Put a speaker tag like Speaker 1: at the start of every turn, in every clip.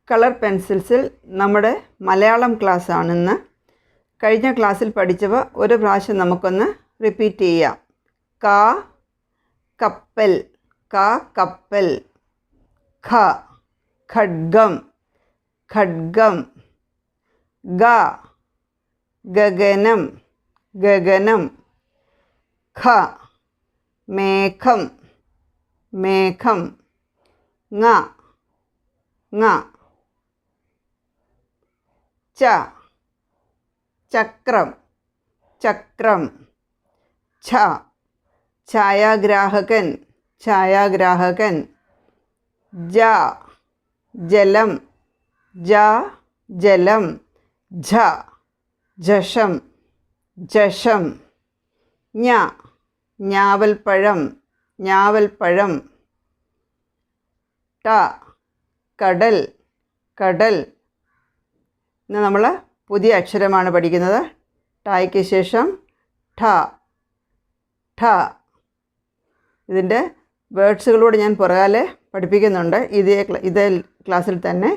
Speaker 1: Colour പെൻസിൽസിൽ നമ്മുടെ മലയാളം ക്ലാസ്സാണ് ഇന്ന്. കഴിഞ്ഞ ക്ലാസ്സിൽ പഠിച്ചവ ഒരു പ്രാവശ്യം നമുക്കൊന്ന് റിപ്പീറ്റ് ചെയ്യാം. ക കപ്പൽ, ക കപ്പൽ. ഖ ഖഡ്ഗം, ഖഡ്ഗം. ഗ ഗഗനം, ഗഗനം. ഖ മേഘം, മേഘം. ങ ങ. ച ചക്രം, ചക്രം. ഛ ഛായാഗ്രാഹകൻ, ഛായാഗ്രാഹകൻ. ജ ജലം, ജ ജലം. ഝ ജഷം, ജഷം. ഞ ഞാവൽപ്പഴം, ഞാവൽപ്പഴം. ട കടൽ, കടൽ. ഇന്ന് നമ്മൾ പുതിയ അക്ഷരമാണ് പഠിക്കുന്നത്. ടായ്ക്ക് ശേഷം ഠ, ഠ. ഇതിൻ്റെ വേർഡ്സുകളോട് ഞാൻ പുറകാലെ പഠിപ്പിക്കുന്നുണ്ട് ഇതേ ക്ലാസ്സിൽ തന്നെ.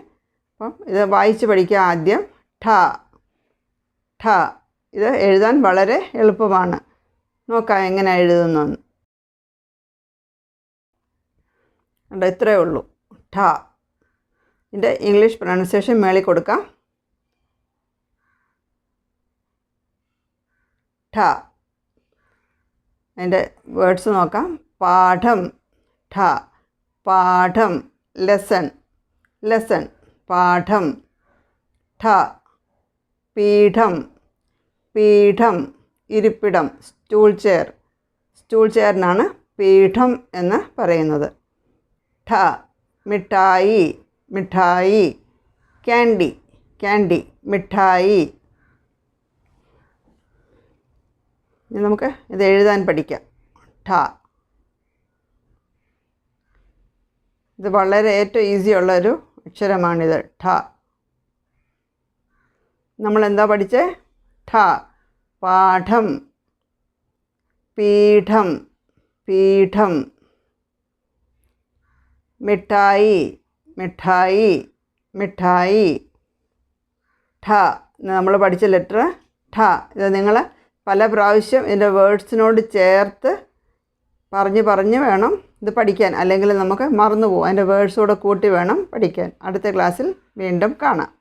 Speaker 1: അപ്പം ഇത് വായിച്ച് പഠിക്കുക ആദ്യം. ഠ, ഠ. ഇത് എഴുതാൻ വളരെ എളുപ്പമാണ്. നോക്കാം എങ്ങനെ എഴുതുന്നെന്ന്. ഇത്രയേ ഉള്ളൂ, ഠ. ഇതിൻ്റെ ഇംഗ്ലീഷ് പ്രൊനൗൺസിയേഷൻ മേളിൽ കൊടുക്കാം. ഠ. അതിൻ്റെ വേർഡ്സ് നോക്കാം. പാഠം, ഠ. പാഠം. Lesson, lesson. പാഠം. ഠ. പീഠം, പീഠം. ഇരിപ്പിടം, സ്റ്റൂൾ ചെയർ. സ്റ്റൂൾ ചെയറിനാണ് പീഠം എന്ന് പറയുന്നത്. ഠ മിഠായി, മിഠായി. Candy, candy. മിഠായി. ഇനി നമുക്ക് ഇത് എഴുതാൻ പഠിക്കാം. ഠ. ഇത് വളരെ ഏറ്റവും ഈസിയുള്ളൊരു അക്ഷരമാണിത്, ഠ. നമ്മളെന്താ പഠിച്ചേ? ഠ പാഠം, പീഠം, പീഠം. മിഠായി, മിഠായി, മിഠായി. ഠ നമ്മൾ പഠിച്ച ലെറ്റർ ഠ. ഇത് നിങ്ങൾ പല പ്രാവശ്യം ഇതിൻ്റെ വേർഡ്സിനോട് ചേർത്ത് പറഞ്ഞ് വേണം ഇത് പഠിക്കാൻ, അല്ലെങ്കിൽ നമുക്ക് മറന്നു പോകും. അതിൻ്റെ വേർഡ്സോടെ കൂട്ടി വേണം പഠിക്കാൻ. അടുത്ത ക്ലാസ്സിൽ വീണ്ടും കാണാം.